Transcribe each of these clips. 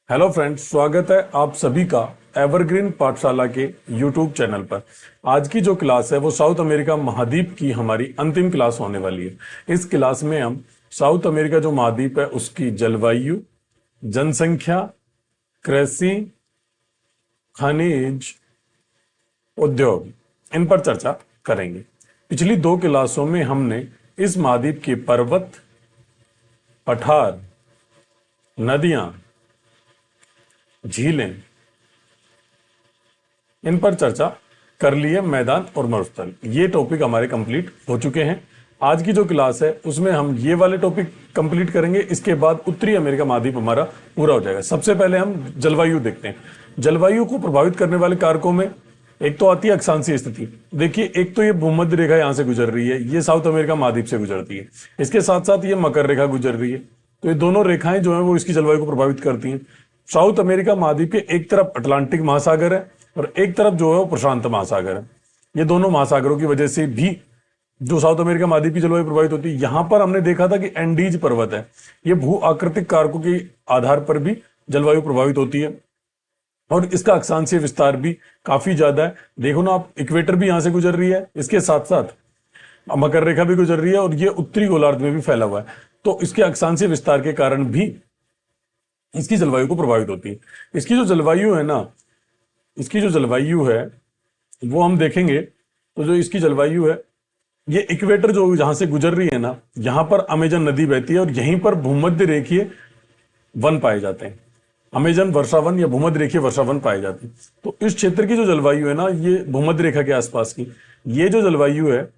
Hello friends, स्वागत है आप सभी का एवरग्रीन पाठशाला के यूट्यूब चैनल पर। आज की जो क्लास है वो साउथ अमेरिका महाद्वीप की हमारी अंतिम क्लास होने वाली है। इस क्लास में हम साउथ अमेरिका जो महाद्वीप है उसकी जलवायु, जनसंख्या, कृषि, खनिज, उद्योग, इन पर चर्चा करेंगे। पिछली दो क्लासों में हमने इस महाद्वीप के पर्वत, पठार, नदियां, झीलें, इन पर चर्चा कर ली है। मैदान और मरुस्थल, ये टॉपिक हमारे कंप्लीट हो चुके हैं। आज की जो क्लास है उसमें हम ये वाले टॉपिक कंप्लीट करेंगे। इसके बाद उत्तरी अमेरिका महाद्वीप हमारा पूरा हो जाएगा। सबसे पहले हम जलवायु देखते हैं। जलवायु को प्रभावित करने वाले कारकों में एक तो आती है अक्षांशीय स्थिति। देखिए, एक तो ये भूमध्य रेखा यहां से गुजर रही है, ये साउथ अमेरिका महाद्वीप से गुजरती है। इसके साथ साथ ये मकर रेखा गुजर रही है। तो ये दोनों रेखाएं जो है वो इसकी जलवायु को प्रभावित करती हैं। साउथ अमेरिका महाद्वीप के एक तरफ अटलांटिक महासागर है और एक तरफ जो है वो प्रशांत महासागर है। ये दोनों महासागरों की वजह से भी जो साउथ अमेरिका महाद्वीप की जलवायु प्रभावित होती है। यहां पर हमने देखा था कि एंडीज पर्वत है, ये भू आकृतिक कारकों के आधार पर भी जलवायु प्रभावित होती है और इसका अक्षांशीय विस्तार भी काफी ज्यादा है। देखो ना आप, इक्वेटर भी यहां से गुजर रही है, इसके साथ साथ मकर रेखा भी गुजर रही है और ये उत्तरी गोलार्ध में भी फैला हुआ है। तो इसके अक्षांशीय विस्तार के कारण भी इसकी जलवायु को प्रभावित होती है। इसकी जो जलवायु है ना, इसकी जो जलवायु है वो हम देखेंगे तो जो इसकी जलवायु है, ये इक्वेटर जो जहां से गुजर रही है ना, यहां पर अमेजन नदी बहती है और यहीं पर भूमध्य रेखीय वन पाए जाते हैं। अमेजन वर्षावन या भूमध्य रेखीय वर्षावन पाए जाते हैं। तो इस क्षेत्र की जो जलवायु है ना, ये भूमध्य रेखा के आसपास की ये जो जलवायु है,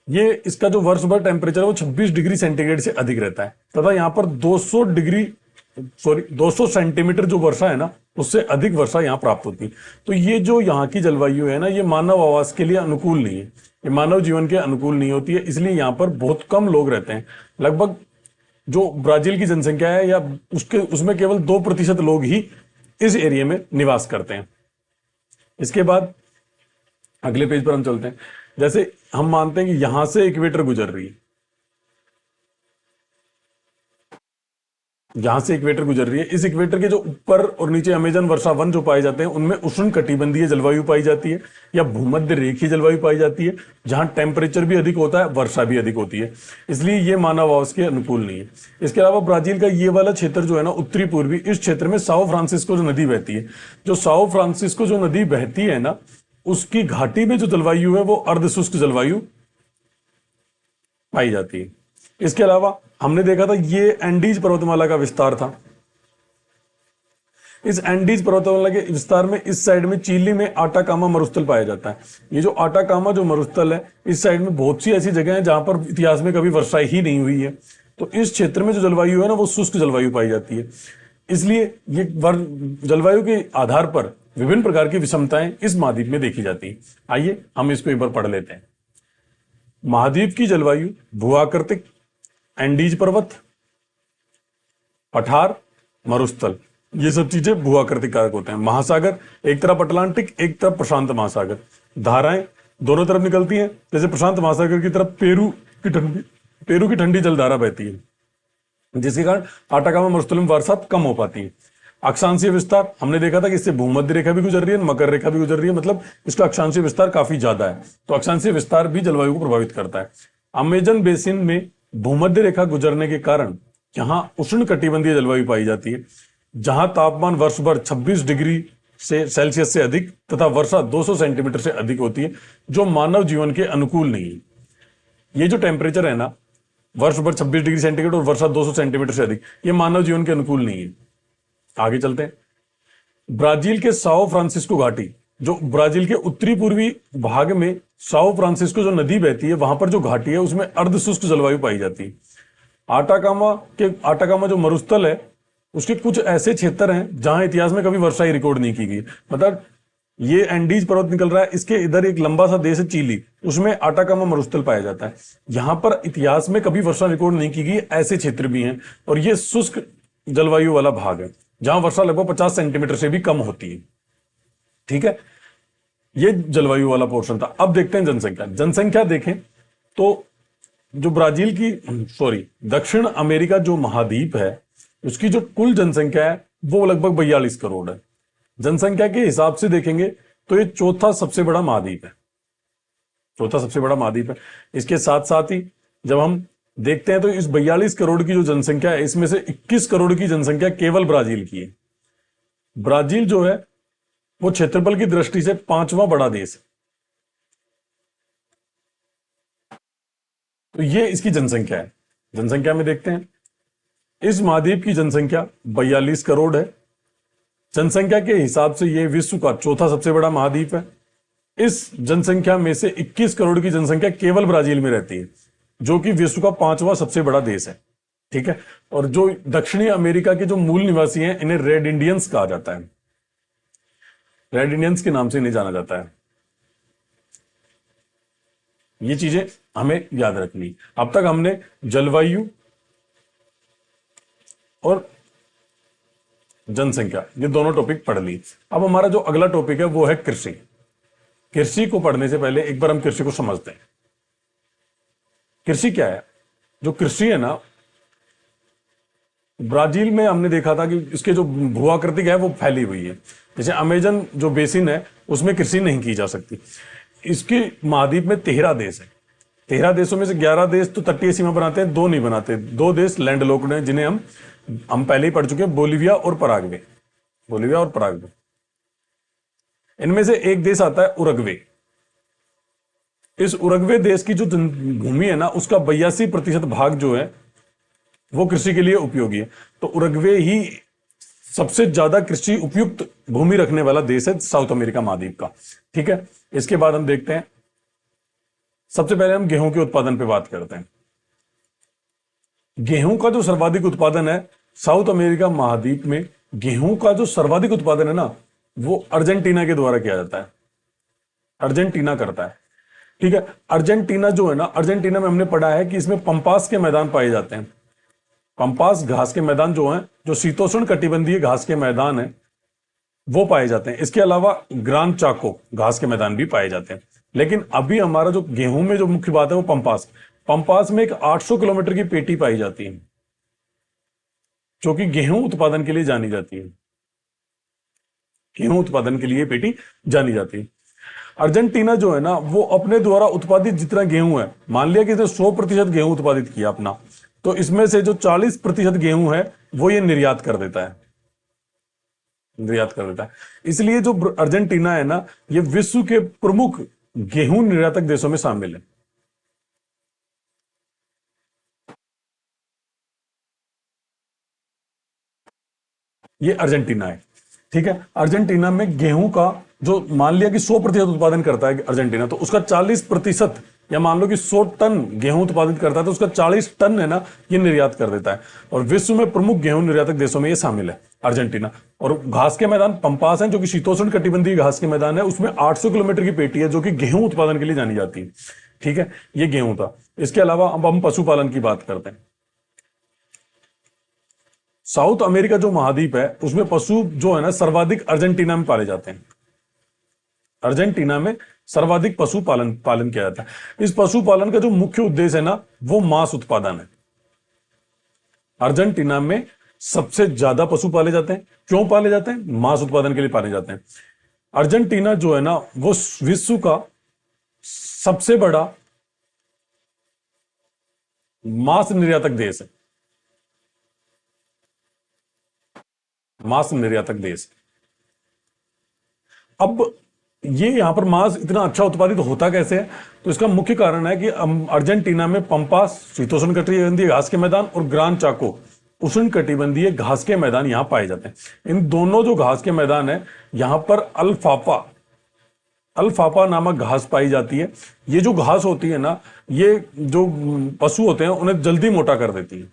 ये इसका जो वर्ष भर टेम्परेचर है वो 26 डिग्री सेंटीग्रेड से अधिक रहता है तथा यहाँ पर 200 सेंटीमीटर जो वर्षा है ना, उससे अधिक वर्षा यहाँ प्राप्त होती है। तो ये जो यहाँ की जलवायु है ना, ये मानव आवास के लिए अनुकूल नहीं है, ये मानव जीवन के अनुकूल नहीं होती है। इसलिए यहाँ पर बहुत कम लोग रहते हैं। लगभग जो ब्राजील की जनसंख्या है या उसमें केवल 2% लोग ही इस एरिया में निवास करते हैं। इसके बाद अगले पेज पर हम चलते हैं। जैसे हम मानते हैं कि यहां से इक्वेटर गुजर रही है, यहां से इक्वेटर गुजर रही है। इस इक्वेटर के जो ऊपर और नीचे अमेजन वर्षावन जो पाए जाते हैं, उनमें उष्ण कटिबंधीय जलवायु पाई जाती है या भूमध्य रेखीय जलवायु पाई जाती है, जहां टेम्परेचर भी अधिक होता है, वर्षा भी अधिक होती है। इसलिए ये मानव आवास के अनुकूल नहीं है। इसके अलावा ब्राजील का ये वाला क्षेत्र जो है ना, उत्तरी पूर्वी, इस क्षेत्र में साओ फ्रांसिस्को जो नदी बहती है, जो साओ फ्रांसिस्को जो नदी बहती है ना, उसकी घाटी में जो जलवायु है वो अर्धशुष्क जलवायु पाई जाती है। इसके अलावा हमने देखा था ये एंडीज पर्वतमाला का विस्तार था। इस एंडीज पर्वतमाला के विस्तार में इस साइड में चिली में आटाकामा मरुस्थल पाया जाता है। ये जो आटाकामा जो मरुस्थल है, इस साइड में बहुत सी ऐसी जगह हैं जहां पर इतिहास में कभी वर्षा ही नहीं हुई है। तो इस क्षेत्र में जो जलवायु है ना, वो शुष्क जलवायु पाई जाती है। इसलिए ये जलवायु के आधार पर विभिन्न प्रकार की विषमताएं इस महाद्वीप में देखी जाती है। आइए हम इसको एक बार पढ़ लेते हैं। महाद्वीप की जलवायु भूआकृतिक, एंडीज पर्वत, पठार, मरुस्थल, ये सब चीजें भूआकृतिक कारक होते हैं। महासागर, एक तरफ अटलांटिक, एक तरफ प्रशांत महासागर। धाराएं दोनों तरफ निकलती हैं। जैसे प्रशांत महासागर की तरफ पेरू की ठंडी जलधारा बहती है, जिसके कारण आटाकामा मरुस्थल में बरसात कम हो पाती है। अक्षांशीय विस्तार हमने देखा था कि इससे भूमध्य रेखा भी गुजर रही है, मकर रेखा भी गुजर रही है, मतलब इसका अक्षांशीय विस्तार काफी ज्यादा है। तो अक्षांशीय विस्तार भी जलवायु को प्रभावित करता है। अमेजन बेसिन में भूमध्य रेखा गुजरने के कारण यहां उष्ण कटिबंधीय जलवायु पाई जाती है, जहां तापमान वर्ष भर 26 डिग्री से सेल्सियस से अधिक तथा वर्षा 200 सेंटीमीटर से अधिक होती है, जो मानव जीवन के अनुकूल नहीं है। ये जो टेम्परेचर है ना, वर्ष भर 26 डिग्री सेंटीग्रेड और वर्षा 200 सेंटीमीटर से अधिक, ये मानव जीवन के अनुकूल नहीं है। आगे चलते हैं। ब्राजील के साओ फ्रांसिस्को घाटी, जो ब्राजील के उत्तरी पूर्वी भाग में साओ फ्रांसिस्को जो नदी बहती है, वहां पर जो घाटी है उसमें अर्धशुष्क जलवायु पाई जाती है। आटाकामा जो मरुस्थल है, उसके कुछ ऐसे क्षेत्र हैं जहां इतिहास में कभी वर्षा ही रिकॉर्ड नहीं की गई। मतलब ये एंडीज पर्वत निकल रहा है, इसके इधर एक लंबा सा देश है चिली, उसमें आटाकामा मरुस्थल पाया जाता है। यहां पर इतिहास में कभी वर्षा रिकॉर्ड नहीं की गई, ऐसे क्षेत्र भी हैं। और ये शुष्क जलवायु वाला भाग है, जहां वर्षा लगभग 50 सेंटीमीटर से भी कम होती है। ठीक है, ये जलवायु वाला पोर्शन था। अब देखते हैं जनसंख्या। जनसंख्या देखें तो जो दक्षिण अमेरिका जो महाद्वीप है, उसकी जो कुल जनसंख्या है वो लगभग 42 करोड़ है। जनसंख्या के हिसाब से देखेंगे तो ये चौथा सबसे बड़ा महाद्वीप है, चौथा सबसे बड़ा महाद्वीप है। इसके साथ साथ ही जब हम देखते हैं तो इस 42 करोड़ की जो जनसंख्या है, इसमें से 21 करोड़ की जनसंख्या केवल ब्राजील की है। ब्राजील जो है वो क्षेत्रफल की दृष्टि से पांचवा बड़ा देश है। तो ये इसकी जनसंख्या है। जनसंख्या में देखते हैं इस महाद्वीप की जनसंख्या 42 करोड़ है। जनसंख्या के हिसाब से यह विश्व का चौथा सबसे बड़ा महाद्वीप है। इस जनसंख्या में से 21 करोड़ की जनसंख्या केवल ब्राजील में रहती है, जो कि विश्व का पांचवा सबसे बड़ा देश है। ठीक है। और जो दक्षिणी अमेरिका के जो मूल निवासी हैं, इन्हें रेड इंडियंस कहा जाता है। रेड इंडियंस के नाम से इन्हें जाना जाता है। ये चीजें हमें याद रखनी। अब तक हमने जलवायु और जनसंख्या, ये दोनों टॉपिक पढ़ ली। अब हमारा जो अगला टॉपिक है वो है कृषि। कृषि को पढ़ने से पहले एक बार हम कृषि को समझते हैं। कृषि क्या है? जो कृषि है ना, ब्राजील में हमने देखा था कि इसके जो भूआकृति है वो फैली हुई है। जैसे अमेजन जो बेसिन है उसमें कृषि नहीं की जा सकती। इसके महाद्वीप में 13 देश है। 13 देशों में से 11 देश तो तटीय सीमा बनाते हैं, 2 नहीं बनाते। 2 देश लैंड लॉक्ड हैं, जिन्हें हम पहले ही पढ़ चुके हैं, बोलिविया और पराग्वे। बोलिविया और पराग्वे। इनमें से एक देश आता है उरुग्वे। इस उरुग्वे देश की जो भूमि है ना, उसका 82% भाग जो है वो कृषि के लिए उपयोगी है। तो उरुग्वे ही सबसे ज्यादा कृषि उपयुक्त भूमि रखने वाला देश है साउथ अमेरिका महाद्वीप का। ठीक है। इसके बाद हम देखते हैं, सबसे पहले हम गेहूं के उत्पादन पे बात करते हैं। गेहूं का जो सर्वाधिक उत्पादन है साउथ अमेरिका महाद्वीप में, गेहूं का जो सर्वाधिक उत्पादन है ना, वो अर्जेंटीना के द्वारा किया जाता है। अर्जेंटीना करता है। ठीक है। अर्जेंटीना जो है ना, अर्जेंटीना में हमने पढ़ा है कि इसमें पंपास के मैदान पाए जाते हैं। पंपास घास के मैदान जो हैं, जो शीतोष्ण कटिबंधीय घास के मैदान है, वो पाए जाते हैं। इसके अलावा ग्रान चाको घास के मैदान भी पाए जाते हैं। लेकिन अभी हमारा जो गेहूं में जो मुख्य बात है वो पंपास। पंपास में एक 800 किलोमीटर की पेटी पाई जाती है, जो कि गेहूं उत्पादन के लिए जानी जाती है। गेहूं उत्पादन के लिए पेटी जानी जाती है। अर्जेंटीना जो है ना, वो अपने द्वारा उत्पादित जितना गेहूं है, मान लिया कि इसने 100% गेहूं उत्पादित किया अपना, तो इसमें से जो 40% गेहूं है वो ये निर्यात कर देता है। निर्यात कर देता है। इसलिए जो अर्जेंटीना है ना, ये विश्व के प्रमुख गेहूं निर्यातक देशों में शामिल है। ये अर्जेंटीना है। ठीक है। अर्जेंटीना में गेहूं का जो मान लिया कि 100% उत्पादन करता है अर्जेंटीना, तो उसका 40%, या मान लो कि 100 टन गेहूं उत्पादित करता है तो उसका 40 टन है ना, ये निर्यात कर देता है। और विश्व में प्रमुख गेहूं निर्यातक देशों में ये शामिल है अर्जेंटीना। और घास के मैदान पंपास हैं, जो कि शीतोष्ण कटिबंधीय घास के मैदान है, उसमें 800 किलोमीटर की पेटी है, जो कि गेहूं उत्पादन के लिए जानी जाती है। ठीक है। ये गेहूं था। इसके अलावा अब हम पशुपालन की बात करते हैं। साउथ अमेरिका जो महाद्वीप है उसमें पशु जो है ना, सर्वाधिक अर्जेंटीना में पाले जाते हैं। अर्जेंटीना में सर्वाधिक पशुपालन किया जाता है। इस पशुपालन का जो मुख्य उद्देश्य है ना, वो मांस उत्पादन है। अर्जेंटीना में सबसे ज्यादा पशु पाले जाते हैं। क्यों पाले जाते हैं? मांस उत्पादन के लिए पाले जाते हैं। अर्जेंटीना जो है ना, वो विश्व का सबसे बड़ा मांस निर्यातक देश है। मांस निर्यातक देश। अब ये यहां पर मांस इतना अच्छा उत्पादित होता कैसे है? तो इसका मुख्य कारण है कि अर्जेंटीना में पंपास शीतोष्ण कटिबंधीय घास के मैदान और ग्रान चाको उष्ण कटिबंधीय घास के मैदान यहां पाए जाते हैं। इन दोनों जो घास के मैदान है, यहां पर अल्फाफा नामक घास पाई जाती है। ये जो घास होती है ना, ये जो पशु होते हैं उन्हें जल्दी मोटा कर देती है।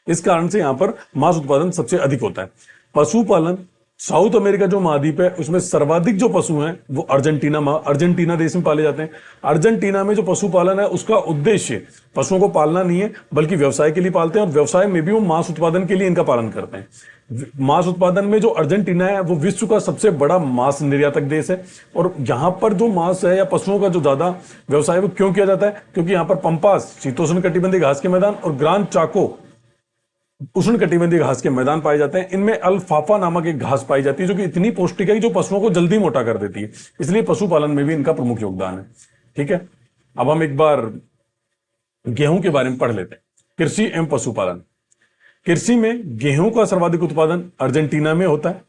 इस कारण से यहां पर मांस उत्पादन सबसे अधिक होता है। पशुपालन, साउथ अमेरिका जो महाद्वीप है उसमें सर्वाधिक जो पशु हैं वो अर्जेंटीना देश में पाले जाते हैं। अर्जेंटीना में जो पशुपालन है उसका उद्देश्य पशुओं को पालना नहीं है, बल्कि व्यवसाय के लिए पालते हैं, और व्यवसाय में भी वो मांस उत्पादन के लिए इनका पालन करते हैं। मांस उत्पादन में जो अर्जेंटीना है वो विश्व का सबसे बड़ा मांस निर्यातक देश है। और यहां पर जो मांस है या पशुओं का जो ज्यादा व्यवसाय वो क्यों किया जाता है? क्योंकि यहां पर पंपास शीतोष्ण कटिबंधीय घास के मैदान और ग्रान चाको उष्णकटिबंधीय घास के मैदान पाए जाते हैं। इनमें अल्फाफा नामक एक घास पाई जाती है जो कि इतनी पौष्टिक है कि जो पशुओं को जल्दी मोटा कर देती है, इसलिए पशुपालन में भी इनका प्रमुख योगदान है। ठीक है, अब हम एक बार गेहूं के बारे में पढ़ लेते हैं। कृषि एवं पशुपालन। कृषि में गेहूं का सर्वाधिक उत्पादन अर्जेंटीना में होता है।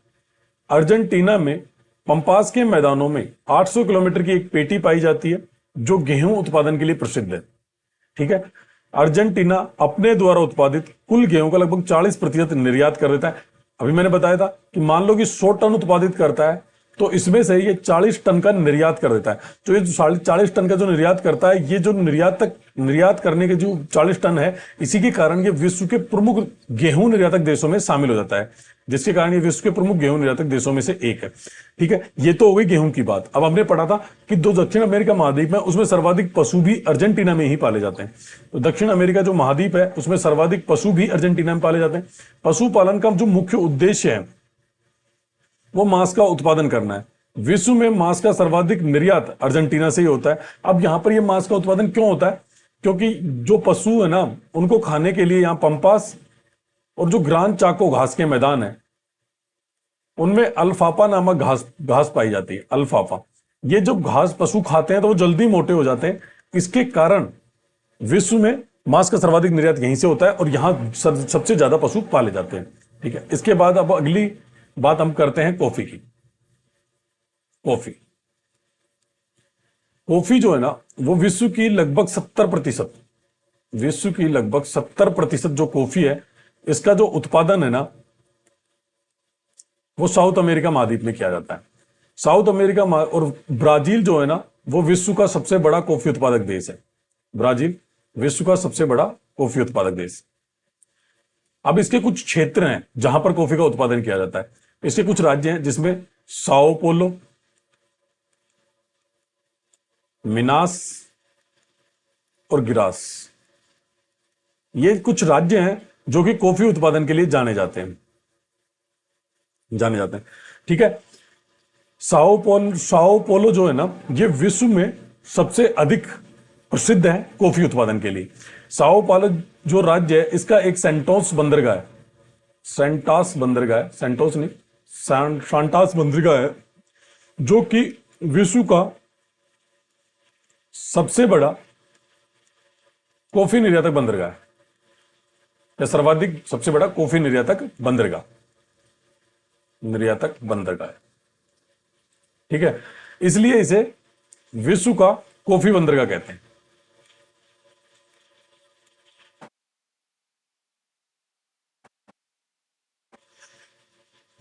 अर्जेंटीना में पंपास के मैदानों में 800 किलोमीटर की एक पेटी पाई जाती है जो गेहूं उत्पादन के लिए प्रसिद्ध है। ठीक है, अर्जेंटीना अपने द्वारा उत्पादित कुल गेहूं का लगभग 40% निर्यात कर देता है। अभी मैंने बताया था कि मान लो कि 100 टन उत्पादित करता है तो इसमें से ये 40 टन का निर्यात कर देता है। तो ये 40 टन का जो निर्यात करता है, ये जो निर्यात करने के जो 40 टन है, इसी के कारण ये विश्व के प्रमुख गेहूं निर्यातक देशों में शामिल हो जाता है, जिसके कारण ये विश्व के प्रमुख गेहूं निर्यातक देशों में से एक है। ठीक है, ये तो हो गई गेहूं की बात। अब हमने पढ़ा था कि जो दक्षिण अमेरिका महाद्वीप है उसमें सर्वाधिक पशु भी अर्जेंटीना में ही पाले जाते हैं। तो दक्षिण अमेरिका जो महाद्वीप है उसमें सर्वाधिक पशु भी अर्जेंटीना में पाले जाते हैं। पशुपालन का जो मुख्य उद्देश्य है वो मांस का उत्पादन करना है। विश्व में मांस का सर्वाधिक निर्यात अर्जेंटीना से ही होता है। अब यहां पर ये मांस का उत्पादन क्यों होता है? क्योंकि जो पशु है ना, उनको खाने के लिए यहां पंपास और जो ग्रान चाको घास के मैदान है उनमें अल्फाफा नामक घास पाई जाती है। अल्फाफा, ये जब घास पशु खाते हैं तो वो जल्दी मोटे हो जाते हैं। इसके कारण विश्व में मांस का सर्वाधिक निर्यात यहीं से होता है और यहां सबसे ज्यादा पशु पाले जाते हैं। ठीक है, इसके बाद अब अगली बात हम करते हैं कॉफी की। कॉफी जो है ना, वो विश्व की लगभग 70% जो कॉफी है, इसका जो उत्पादन है ना, वो साउथ अमेरिका महाद्वीप में किया जाता है। साउथ अमेरिका और ब्राजील जो है ना, वो विश्व का सबसे बड़ा कॉफी उत्पादक देश है। ब्राजील विश्व का सबसे बड़ा कॉफी उत्पादक देश। अब इसके कुछ क्षेत्र हैं जहां पर कॉफी का उत्पादन किया जाता है। इसके कुछ राज्य हैं जिसमें साओ पोलो, मिनास और गिरास, ये कुछ राज्य हैं जो कि कॉफी उत्पादन के लिए जाने जाते हैं। ठीक है, साओ पोलो जो है ना, ये विश्व में सबसे अधिक प्रसिद्ध है कॉफी उत्पादन के लिए। साओ पालो जो राज्य है, इसका एक सेंटोस बंदरगाह है। सांटास बंदरगाह है जो कि विश्व का सबसे बड़ा कॉफी निर्यातक बंदरगाह है, या सर्वाधिक सबसे बड़ा कॉफी निर्यातक बंदरगाह है। ठीक है, इसलिए इसे विश्व का कॉफी बंदरगाह कहते हैं।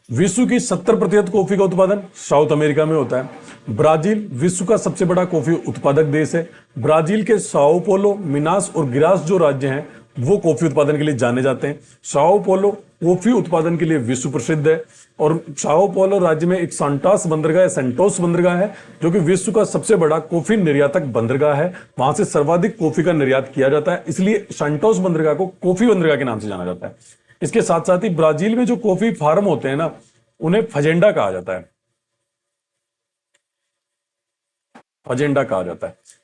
विश्व की 70% कॉफी का उत्पादन साउथ अमेरिका में होता है। ब्राजील विश्व का सबसे बड़ा कॉफी उत्पादक देश है। ब्राजील के साओ पोलो, मिनास और गिरास जो राज्य हैं वो कॉफी उत्पादन के लिए जाने जाते हैं। साओ पोलो कॉफी उत्पादन के लिए विश्व प्रसिद्ध है और साओ पोलो राज्य में एक सेंटोस बंदरगाह है जो कि विश्व का सबसे बड़ा कॉफी निर्यातक बंदरगाह है। वहां से सर्वाधिक कॉफी का निर्यात किया जाता है, इसलिए सेंटोस बंदरगाह को कॉफी बंदरगाह के नाम से जाना जाता है। इसके साथ साथ ही ब्राजील में जो कॉफी फार्म होते हैं ना, उन्हें फजेंडा कहा जाता है।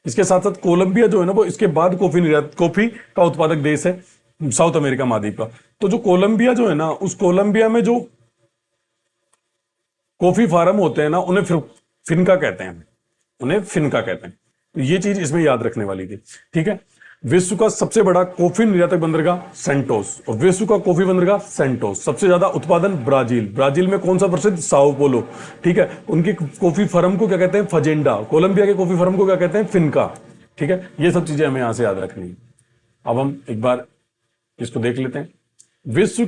इसके साथ साथ कोलंबिया जो है ना, वो इसके बाद कॉफी का उत्पादक देश है साउथ अमेरिका महाद्वीप का। तो जो कोलंबिया जो है ना, उस कोलंबिया में जो कॉफी फार्म होते हैं ना, उन्हें फिनका कहते हैं। ये चीज इसमें याद रखने वाली थी। ठीक है, विश्व का सबसे बड़ा कॉफी निर्यातक बंदरगाह सेंटोस और विश्व का कॉफी बंदरगाह सेंटोस। सबसे ज्यादा उत्पादन ब्राजील में कौन सा प्रसिद्ध? Sao Paulo. ठीक है, उनकी कॉफी फर्म को क्या कहते हैं? फजेंडा। कोलंबिया के कॉफी फर्म को क्या कहते हैं? फिनका। ठीक है, ये सब चीजें हमें यहां से याद रखनी है। अब हम एक बार इसको देख लेते हैं। विश्व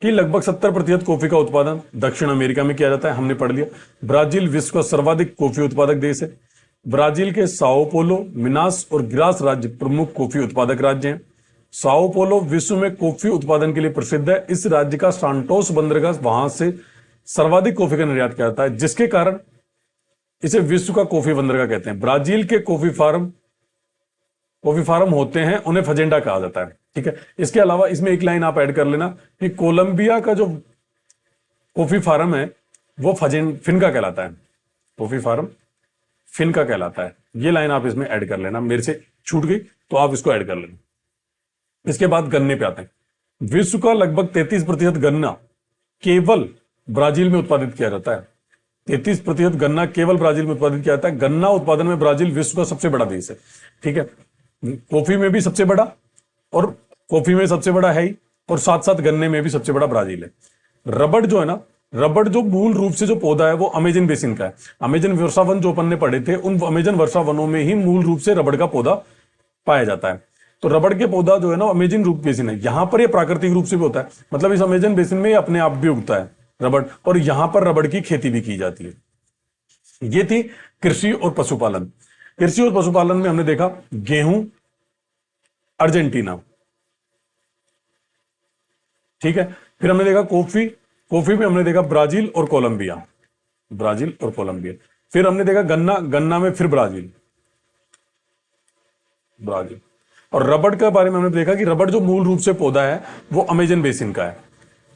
की लगभग 70% कॉफी का उत्पादन दक्षिण अमेरिका में किया जाता है, हमने पढ़ लिया। ब्राजील विश्व का सर्वाधिक कॉफी उत्पादक देश है। ब्राजील के साओ पोलो, मिनास और गिरास राज्य प्रमुख कॉफी उत्पादक राज्य हैं। साओ पोलो विश्व में कॉफी उत्पादन के लिए प्रसिद्ध है। इस राज्य का सांटोस बंदरगाह, वहां से सर्वाधिक कॉफी का निर्यात किया जाता है, जिसके कारण इसे विश्व का कॉफी बंदरगाह कहते हैं। ब्राजील के कॉफी फार्म होते हैं, उन्हें फजेंडा कहा जाता है। ठीक है, इसके अलावा इसमें एक लाइन आप ऐड कर लेना कि कोलंबिया का जो कॉफी फार्म है वो फिनका कहलाता है। कॉफी फार्म फिनका कहलाता है। ये लाइन आप इसमें ऐड कर लेना, मेरे से छूट गई तो आप इसको ऐड कर लेना। इसके बाद गन्ने पे आते हैं। विश्व का लगभग 33% गन्ना केवल ब्राजील में उत्पादित किया जाता है। 33% गन्ना केवल ब्राजील में उत्पादित किया जाता है। गन्ना उत्पादन में ब्राजील विश्व का सबसे बड़ा देश है। ठीक है, कॉफी में भी सबसे बड़ा, और कॉफी में सबसे बड़ा है ही, और साथ साथ गन्ने में भी सबसे बड़ा ब्राजील है। रबड़ जो है ना, रबड़ जो मूल रूप से जो पौधा है वो अमेजन बेसिन का है। अमेजन वर्षा वन जो अपन ने पढ़े थे, उन अमेजन वर्षा वनों में ही मूल रूप से रबड़ का पौधा पाया जाता है। तो रबड़ के पौधा जो है ना अमेजन रूप बेसिन है, यहां पर ये प्राकृतिक रूप से भी होता है, मतलब इस अमेजन बेसिन में अपने आप भी उगता है रबड़, और यहां पर रबड़ की खेती भी की जाती है। ये थी कृषि और पशुपालन। कृषि और पशुपालन में हमने देखा गेहूं, अर्जेंटीना, ठीक है। फिर हमने देखा कॉफी, कॉफी में हमने देखा ब्राजील और कोलंबिया, ब्राजील और कोलंबिया। फिर हमने देखा गन्ना, गन्ना में फिर ब्राजील, ब्राजील। और रबड़ के बारे में हमने देखा कि रबड़ जो मूल रूप से पौधा है वो अमेजन बेसिन का है।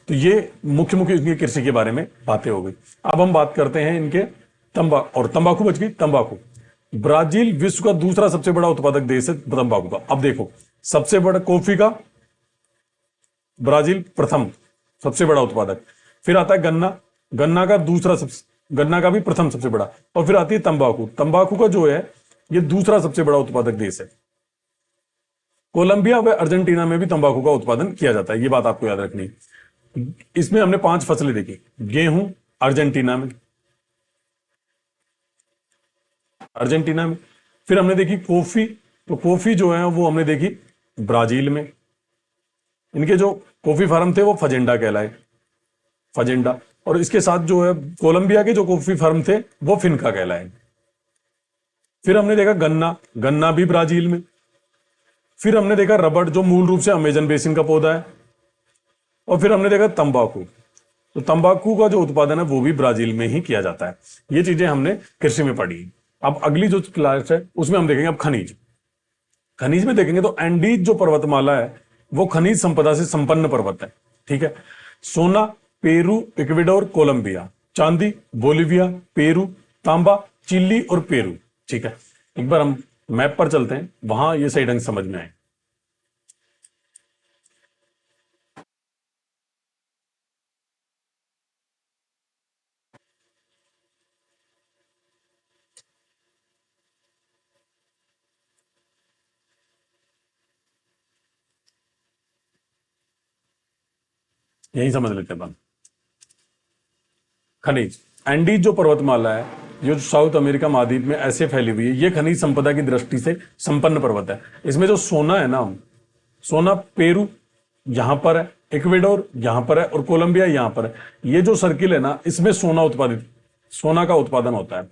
तो ये मुख्य मुख्य इनकी कृषि के बारे में बातें हो गई। अब हम बात करते हैं इनके तंबाकू बच गई। तंबाकू, ब्राजील विश्व का दूसरा सबसे बड़ा उत्पादक देश है तंबाकू का। अब देखो, सबसे बड़ा कॉफी का ब्राजील प्रथम सबसे बड़ा उत्पादक, फिर आता है गन्ना, गन्ना का दूसरा गन्ना का भी प्रथम सबसे बड़ा, और फिर आती है तंबाकू। तंबाकू का जो है ये दूसरा सबसे बड़ा उत्पादक देश है। कोलंबिया व अर्जेंटीना में भी तंबाकू का उत्पादन किया जाता है, ये बात आपको याद रखनी। इसमें हमने 5 फसलें देखी। गेहूं अर्जेंटीना में, अर्जेंटीना में। फिर हमने देखी कॉफी, तो कॉफी जो है वो हमने देखी ब्राजील में। इनके जो कॉफी फार्म थे वो फजेंडा कहलाए, फजेंडा। और इसके साथ जो है कोलंबिया के जो कॉफी फार्म थे वो फिनका कहलाए। फिर हमने देखा गन्ना, गन्ना भी ब्राजील में। फिर हमने देखा रबड़ जो मूल रूप से अमेजन बेसिन का पौधा है। और फिर हमने देखा तंबाकू, तो तंबाकू का जो उत्पादन है वो भी ब्राजील में ही किया जाता है। ये चीजें हमने कृषि में पढ़ी। अब अगली जो क्लास है उसमें हम देखेंगे अब खनिज। खनिज में देखेंगे तो एंडीज जो पर्वतमाला है वो खनिज संपदा से संपन्न पर्वत है। ठीक है, सोना पेरू, इक्वेडोर, कोलंबिया, चांदी बोलिविया, पेरू, तांबा चिली और पेरू। ठीक है, एक बार हम मैप पर चलते हैं, वहां ये सही ढंग समझ में आए। यही समझ लेते हैं। खनिज, एंडीज जो पर्वतमाला है जो साउथ अमेरिका महाद्वीप में ऐसे फैली हुई है, ये खनिज संपदा की दृष्टि से संपन्न पर्वत है। इसमें जो सोना है ना, सोना पेरू यहां पर है, इक्वेडोर यहां पर है, और कोलंबिया यहां पर है। ये जो सर्किल है ना, इसमें सोना का उत्पादन होता है।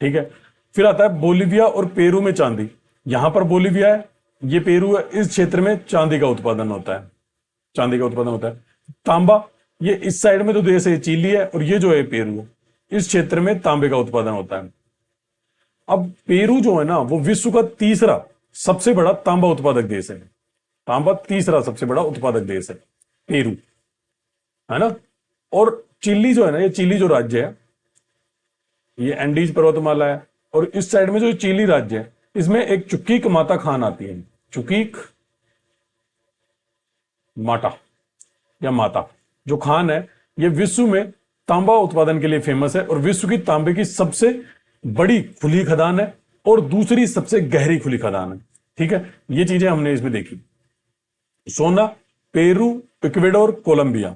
ठीक है, फिर आता है बोलिविया और पेरू में चांदी। यहां पर बोलिविया है, ये पेरू है, इस क्षेत्र में चांदी का उत्पादन होता है, चांदी का उत्पादन होता है। तांबा, ये इस साइड में जो देश है चिली है, और ये जो है पेरू, इस क्षेत्र में तांबे का उत्पादन होता है। अब पेरू जो है ना वो विश्व का तीसरा सबसे बड़ा तांबा उत्पादक देश है। तांबा तीसरा सबसे बड़ा उत्पादक देश है पेरू, है ना। और चिली जो है ना, ये चिली जो राज्य है, ये एंडीज पर्वतमाला है, और इस साइड में जो चिली राज्य है इसमें एक चुकीक माता खान आती है। चुकीक माता या माता जो खान है, ये विश्व में तांबा उत्पादन के लिए फेमस है, और विश्व की तांबे की सबसे बड़ी खुली खदान है और दूसरी सबसे गहरी खुली खदान है। ठीक है, ये चीजें हमने इसमें देखी। सोना पेरू, इक्वेडोर, कोलंबिया,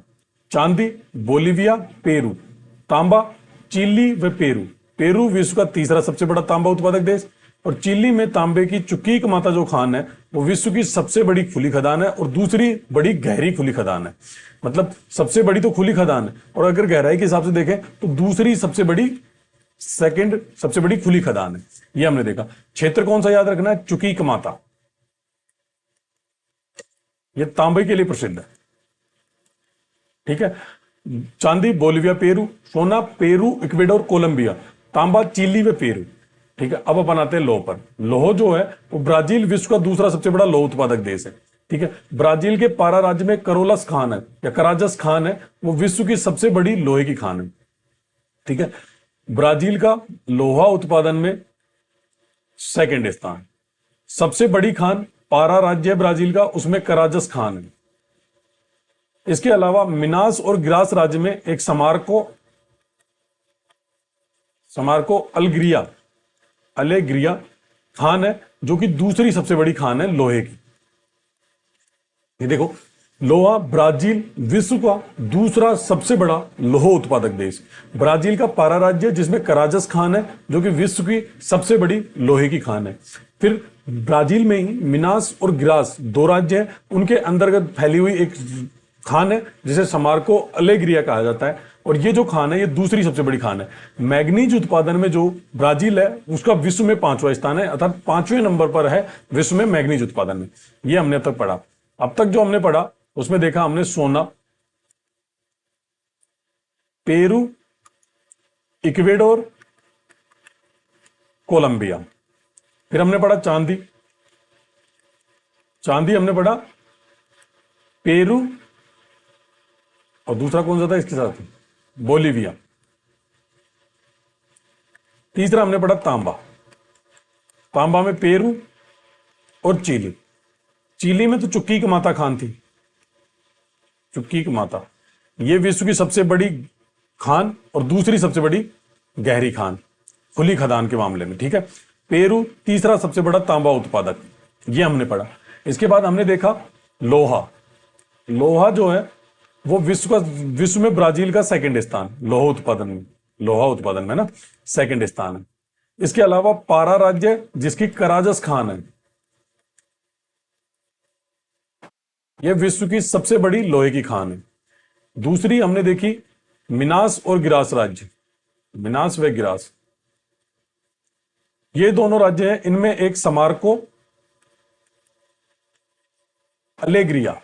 चांदी बोलिविया, पेरू, तांबा चिली व पेरू। पेरू विश्व का तीसरा सबसे बड़ा तांबा उत्पादक देश, और चिली में तांबे की चुकीक माता जो खान है वो विश्व की सबसे बड़ी खुली खदान है और दूसरी बड़ी गहरी खुली खदान है। मतलब सबसे बड़ी तो खुली खदान है, और अगर गहराई के हिसाब से देखें तो दूसरी सबसे बड़ी, सेकंड सबसे बड़ी खुली खदान है। ये हमने देखा। क्षेत्र कौन सा याद रखना है? चुकीक माता, ये तांबे के लिए प्रसिद्ध है। ठीक है, चांदी बोलिविया पेरू, सोना पेरू इक्वेडोर कोलंबिया, तांबा चिली व पेरू। ठीक है, अब अपन आते हैं लौह पर। लौह जो है वो ब्राजील विश्व का दूसरा सबसे बड़ा लौह उत्पादक देश है। ठीक है, ब्राजील के पारा राज्य में करोलस खान है या कराजस खान है, वो विश्व की सबसे बड़ी लोहे की खान है। ठीक है, ब्राजील का लोहा उत्पादन में सेकंड स्थान। सबसे बड़ी खान पारा राज्य है ब्राजील का, उसमें कराजस खान है। इसके अलावा मिनास और गिरास राज्य में एक समारको अलेग्रिया खान है, जो कि दूसरी सबसे बड़ी खान है लोहे की। ये देखो, लोहा ब्राजील विश्व का दूसरा सबसे बड़ा लोहा उत्पादक देश। ब्राजील का पारा राज्य जिसमें कराजस खान है, जो कि विश्व की सबसे बड़ी लोहे की खान है। फिर ब्राजील में ही मिनास और गिरास दो राज्य हैं, उनके अंतर्गत फैली हुई एक खान है जिसे समारको अलेग्रिया कहा जाता है। और ये जो खान है ये दूसरी सबसे बड़ी खान है। मैग्नीज उत्पादन में जो ब्राजील है उसका विश्व में 5वां स्थान है, अर्थात 5वें नंबर पर है विश्व में मैग्नीज उत्पादन में। ये हमने अब तक पढ़ा। अब तक जो हमने पढ़ा उसमें देखा हमने सोना, पेरू, इक्वेडोर, कोलंबिया। फिर हमने पढ़ा चांदी हमने पढ़ा, पेरू, और दूसरा कौन सा था इसके साथ, बोलीविया। तीसरा हमने पढ़ा तांबा में पेरू और चिली में तो चुक्की की माता खान थी, चुक्की की माता। ये विश्व की सबसे बड़ी खान और दूसरी सबसे बड़ी गहरी खान खुली खदान के मामले में, ठीक है। पेरू तीसरा सबसे बड़ा तांबा उत्पादक, ये हमने पढ़ा। इसके बाद हमने देखा लोहा जो है वो विश्व में ब्राजील का सेकंड स्थान लोहा उत्पादन में ना सेकंड स्थान है। इसके अलावा पारा राज्य जिसकी कराजस खान है, यह विश्व की सबसे बड़ी लोहे की खान है। दूसरी हमने देखी मिनास और गिरास राज्य, मिनास व गिरास, ये दोनों राज्य हैं। इनमें एक समारको अलेग्रिया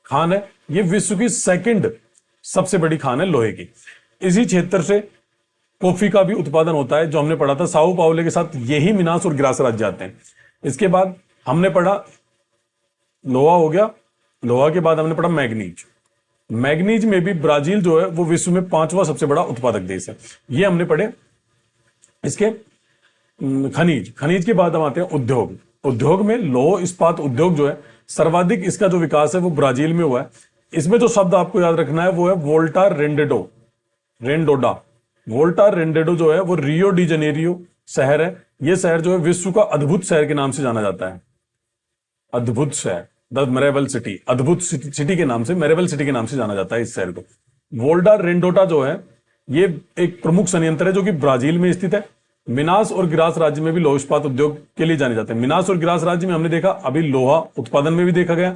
खान है, ये विश्व की सेकंड सबसे बड़ी खान है लोहे की। इसी क्षेत्र से कॉफी का भी उत्पादन होता है, जो हमने पढ़ा था। साओ पाउले के साथ यही मिनास और गिरास राज्य आते हैं। इसके बाद हमने पढ़ा लोहा हो गया, लोहा के बाद हमने पढ़ा मैग्नीज में भी ब्राजील जो है वो विश्व में 5वां सबसे बड़ा उत्पादक देश है। ये हमने पढ़े। इसके खनिज के बाद हम आते हैं उद्योग में लौह इस्पात उद्योग जो है सर्वाधिक, इसका जो विकास है वो ब्राजील में हुआ है। इसमें जो शब्द आपको याद रखना है वो है वोल्टा रेंडेडो जो है वो रियो डी जनेरियो शहर है। यह शहर जो है विश्व का अद्भुत शहर के नाम से जाना जाता है। अद्भुत शहर, द मेरेबल सिटी, अद्भुत सिटी के नाम से, मेरेबल सिटी के नाम से जाना जाता है इस शहर को। वोल्टा रेंडोटा जो है ये एक प्रमुख संयंत्र है जो कि ब्राजील में स्थित है। मिनास और गिरास राज्य में भी लौह इस्पात उद्योग के लिए जाने जाते हैं। मिनास और गिरास राज्य में हमने देखा अभी लोहा उत्पादन में भी देखा गया,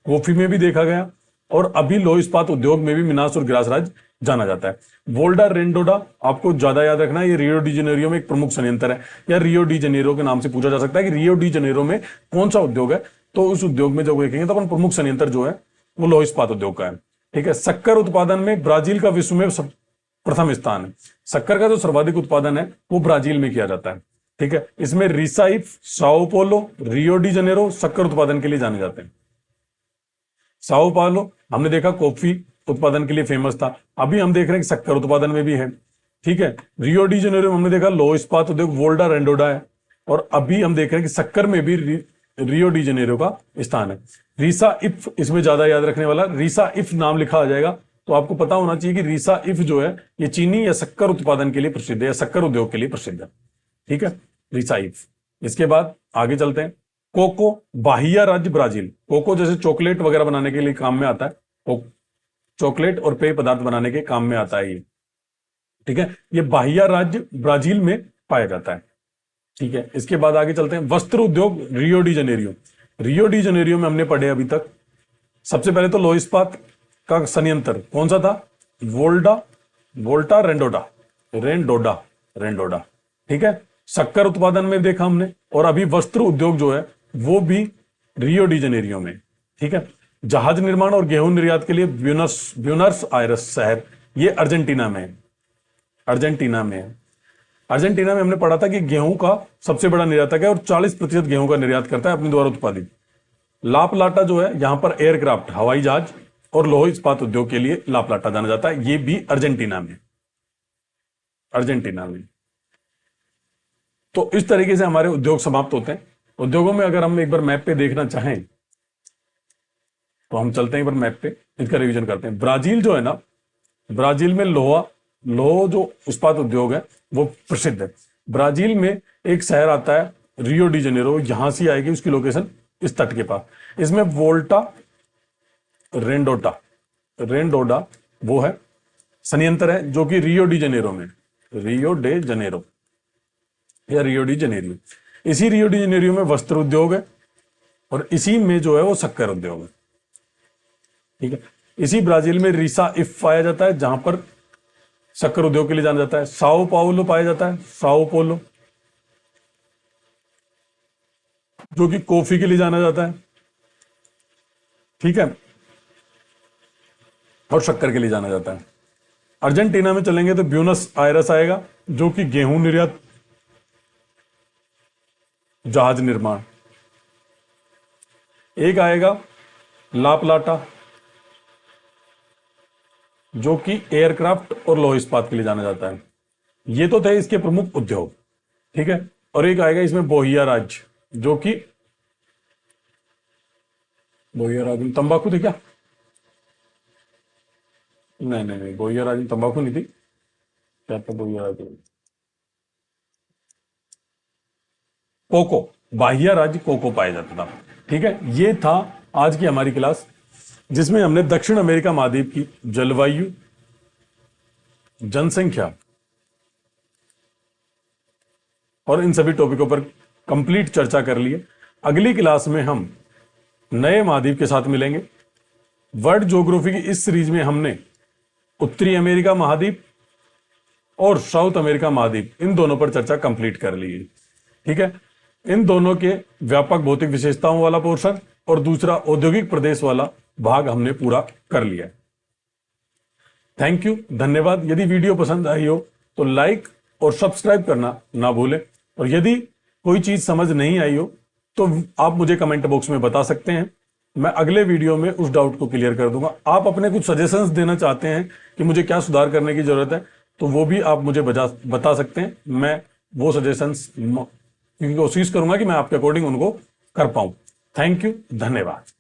कॉफी में भी देखा गया, और अभी लौह इस्पात उद्योग में भी मिनास और गिरास राज्य जाना जाता है। वोल्टा रेंडोटा आपको ज्यादा याद रखना है, ये रियो डी जेनेरियो में एक प्रमुख संयंत्र है, या रियो डी जेनेरियो के नाम से पूछा जा सकता है कि रियो डी जेनेरियो में कौन सा उद्योग है। तो उस उद्योग में जब देखेंगे तो अपन प्रमुख संयंत्र जो है वो लौह इस्पात उद्योग का है, ठीक है। शक्कर उत्पादन में ब्राजील का विश्व में प्रथम स्थान है। शक्कर का जो सर्वाधिक उत्पादन है वो ब्राजील में किया जाता है, ठीक है। इसमें Recife, Sao Paulo, Rio de Janeiro शक्कर उत्पादन के लिए जाने जाते हैं। साओ पालो हमने देखा कॉफी उत्पादन के लिए फेमस था, अभी हम देख रहे हैं कि शक्कर उत्पादन में भी है, ठीक है। रियो डी जनेरो हमने देखा लौह इस्पात उद्योग वोल्टा रेंडोडा है, और अभी हम देख रहे हैं कि शक्कर में भी रियो डी जनेरो का स्थान है। रीसा इफ, इसमें ज्यादा याद रखने वाला, रीसा इफ नाम लिखा आ जाएगा तो आपको पता होना चाहिए कि रीसा इफ जो है ये चीनी या शक्कर उत्पादन के लिए प्रसिद्ध है, या शक्कर उद्योग के लिए प्रसिद्ध है, ठीक है, रीसा इफ। इसके बाद आगे चलते हैं। कोको, बाहिया राज्य ब्राजील। कोको जैसे चॉकलेट वगैरह बनाने के लिए काम में आता है, चॉकलेट और पेय पदार्थ बनाने के काम में आता है ये, ठीक है। ये बाहिया राज्य ब्राजील में पाया जाता है, ठीक है। इसके बाद आगे चलते हैं। वस्त्र उद्योग रियो डी जनेरियो में हमने पढ़े अभी तक। सबसे पहले तो लौह इस्पात का संयंत्र कौन सा था, वोल्टा रेंडोडा, ठीक है। शक्कर उत्पादन में देखा हमने, और अभी वस्त्र उद्योग जो है वो भी रियो डी जनेरियो में, ठीक है। जहाज निर्माण और गेहूं निर्यात के लिए ब्यूनस आयरस शहर, ये अर्जेंटीना में है। अर्जेंटीना में हमने पढ़ा था कि गेहूं का सबसे बड़ा निर्यातक है और 40% गेहूं का निर्यात करता है अपने द्वारा उत्पादित। ला प्लाटा जो है यहां पर एयरक्राफ्ट, हवाई जहाज और लौह इस्पात उद्योग के लिए ला प्लाटा जाना जाता है, ये भी अर्जेंटीना में। तो इस तरीके से हमारे उद्योग समाप्त होते हैं। उद्योगों में अगर हम एक बार मैप पे देखना चाहें तो हम चलते हैं एक बार मैप पे, इसका रिवीजन करते हैं। ब्राजील जो है ना, ब्राजील में लोहा जो इस्पात उद्योग है वो प्रसिद्ध है। ब्राजील में एक शहर आता है रियो डी जनेरो, यहां से आएगी उसकी लोकेशन इस तट के पास। इसमें वोल्टा रेंडोटा रेंडोडा वो है संयंत्र है जो कि रियो डी जनेरो में, रियो डे जनेरो या रियो डी जनेरियो, इसी रियो डी जनेरियो में वस्त्र उद्योग है और इसी में जो है वो शक्कर उद्योग है। ठीक है, इसी ब्राजील में रीसा इफ पाया जाता है जहां पर शक्कर उद्योग के लिए जाना जाता है। साओ पाउलो पाया जाता है, साओ पोलो, जो कि कॉफी के लिए जाना जाता है। ठीक है, और शक्कर के लिए जाना जाता है। अर्जेंटीना में चलेंगे तो ब्यूनस आयरस आएगा जो कि गेहूं निर्यात, जहाज निर्माण। एक आएगा ला प्लाटा जो कि एयरक्राफ्ट और लौह इस्पात के लिए जाना जाता है। ये तो थे इसके प्रमुख उद्योग। ठीक है, और एक आएगा इसमें बोहिया राज्य जो कि बोहिया राज्य में तंबाकू थी क्या? नहीं, बोहिया राज्य में तंबाकू नहीं थी। क्या था बोहिया राज्य में? कोको, बाहिया राज्य कोको पाया जाता था। ठीक है, ये था आज की हमारी क्लास जिसमें हमने दक्षिण अमेरिका महाद्वीप की जलवायु, जनसंख्या और इन सभी टॉपिकों पर कंप्लीट चर्चा कर ली है। अगली क्लास में हम नए महाद्वीप के साथ मिलेंगे। वर्ल्ड ज्योग्राफी की इस सीरीज में हमने उत्तरी अमेरिका महाद्वीप और साउथ अमेरिका महाद्वीप इन दोनों पर चर्चा कंप्लीट कर ली है। ठीक है, इन दोनों के व्यापक भौतिक विशेषताओं वाला पोर्शन और दूसरा औद्योगिक प्रदेश वाला भाग हमने पूरा कर लिया। थैंक यू, धन्यवाद। यदि वीडियो पसंद आई हो तो लाइक और सब्सक्राइब करना ना भूलें, और यदि कोई चीज समझ नहीं आई हो तो आप मुझे कमेंट बॉक्स में बता सकते हैं। मैं अगले वीडियो में उस डाउट को क्लियर कर दूंगा। आप अपने कुछ सजेशंस देना चाहते हैं कि मुझे क्या सुधार करने की जरूरत है तो वो भी आप मुझे बता सकते हैं। मैं वो सजेशंस की कोशिश करूंगा कि मैं आपके अकॉर्डिंग उनको कर पाऊं। थैंक यू, धन्यवाद।